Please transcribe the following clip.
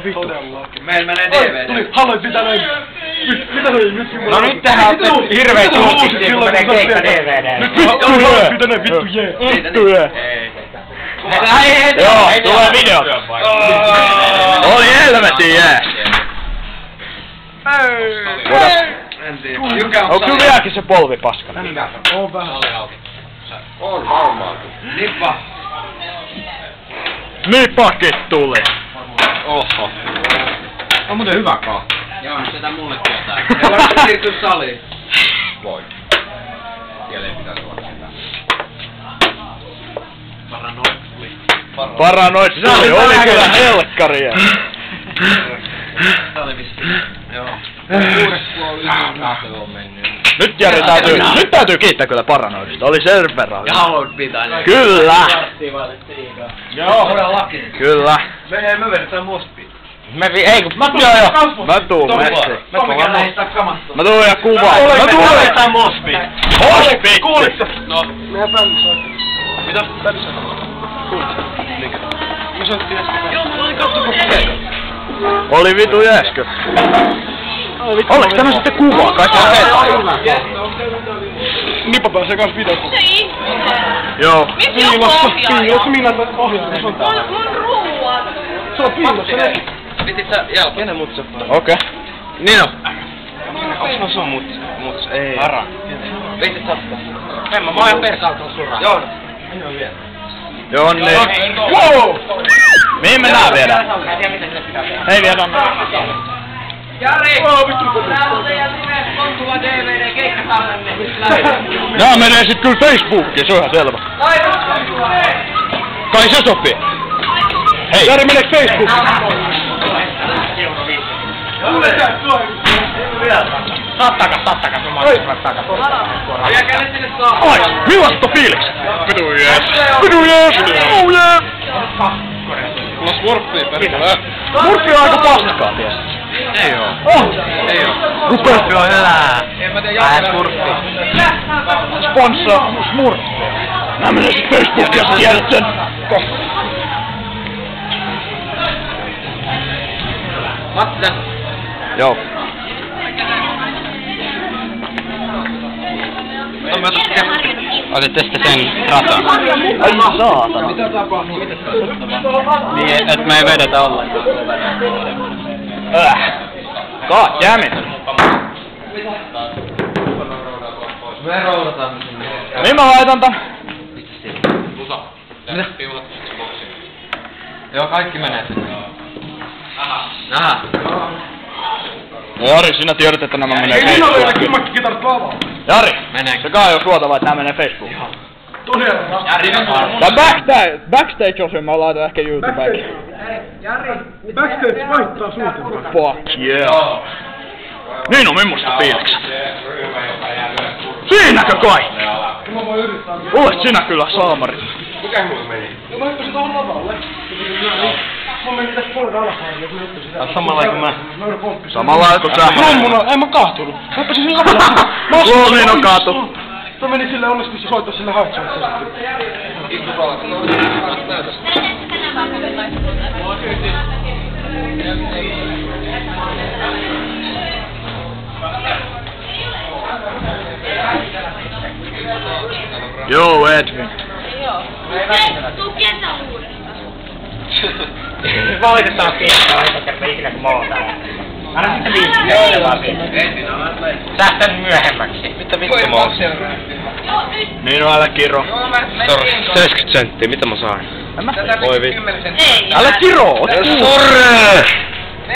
vittu. Todellakin. Meillä menee DVD. Tuli, haluat pitää näin. Mitä se oli? Nyt No nyt tähän on hirveet julkistiin, kun menee keikka DVD. Nyt vittu haluat pitää näin, vittu jee. Vittu jee. Ei. Joo, tulee videot. Oli helvetin jees. En tiedä. On kyllä vieläkin se polvi paskana. On vähän. On varmaan. Nippa. Nipakit tuli. Oho. On muuten hyvä kaa. Joo, sitä mullekin jotain. Meillä on siirtyä saliin. Voi. Vielä ei pitäisi olla sitä. Paranoid tuli, oli kyllä helkkaria. Tää oli vissiin. Joo. Kuudes puoli on mennyt. Nyt täytyy kiittää kyllä Paranoidista, oli sen verran. Ja haluat pitää. Kyllä! Joo, todellakin. Kyllä. Me vedetään mospiin. Ei kun mä tuun messiin. Mä tuun ja kuvaan. Mä tuun vedetään mospiin. Mospiin! Kuulitko? No. Meidän bändi soitti. Mitä? Bändi soitti. Kuulitko? Mikä? Me soittiin äsken. Oli vitu jääskö? Oliko tämä sitten kuva? Kai se on Nippa pääsee kans videosta. Joo. Piilossa minä ohjaan. Mun ruuat. Se on piilossa ne. Pitit sä jalkaa? Kenen mutsa? Okei. Niin on. Onks sun mutsa? Ei. Ara. Pitit sattaa. En mä oon ihan persaantunut surraa. Joo. Joo niin. Wow! Mihin me nää viedään? Ei viedä Jari! Täältä ja nimes Kontula DVD keikkatallenne. Nää menee sit kyllä Facebookiin, se on ihan selvä. Kai se sopii. Hei. Jari, meneekö Facebookiin? Sattakas, mä mainitsen takas. Viekää nyt sinne saa. Oi, millaista fiilis? Vitu jees. Vitu jees. Oh jees. Mulla on smurfia perkele. Murppi on aika paskaa, ties. Ei oo. Ei oo. Murppi on hyvää. En mä tiedä jalkaa. Sponssaa Smurfia. Nää menee sit Facebookia, sä tiedät sen. Matti tän. Joo. Otitte sitten sen rataan. Ai saatana. Mitä tapahtuu? Niin, et me ei vedetä ollenkaan. God damn it. Me roudataan sinne. Niin mä laitan tän. Musa. Mitä? Joo, kaikki menee sinne. Aha. No Jari, sinä tiedät, että nämä menee Ei minä Facebookiin. löydä kymmäkin kitarat lavaa. Jari, Meneekö? se kai on suotavaa, että nämä menee Facebookiin. Todella. Tää backstage-osio mä laitan ehkä YouTubeen. Backstage vaihtaa suuteen. Fuck yeah. Niin on millaista fiilikset. Siinäkö kai? Mä voin yrittää. Olet sinä kyllä saamari. Mikä mulla meni? Ja mä hyppäsin tohon lavalle. Mä menin tästä polta alaspäin, joku juttu sitä. Samalla kuin mä. Mä yritän pomppia. Samalla lailla kuin sä. Rummuna, en mä kahtunut. Mä hyppäsin sille lavalle. Luomiin on kaatu. Mä menin sille onnistus ja soittaa sille haitsuun. Istu palaa. Näytä. Joo, Edwin. Tuu kesä uudestaan. Valitetaan pitkään aika kertaa ikinä kun mä oon täällä. Anna sitten 50 vaan Säästän myöhemmäksi. Mitä vittu mä oon? Joo, nyt. Niin on, älä kiro. 70 senttiä, mitä mä saan? En mä. Voi vittu. Ei. Älä kiro, ota Sorre!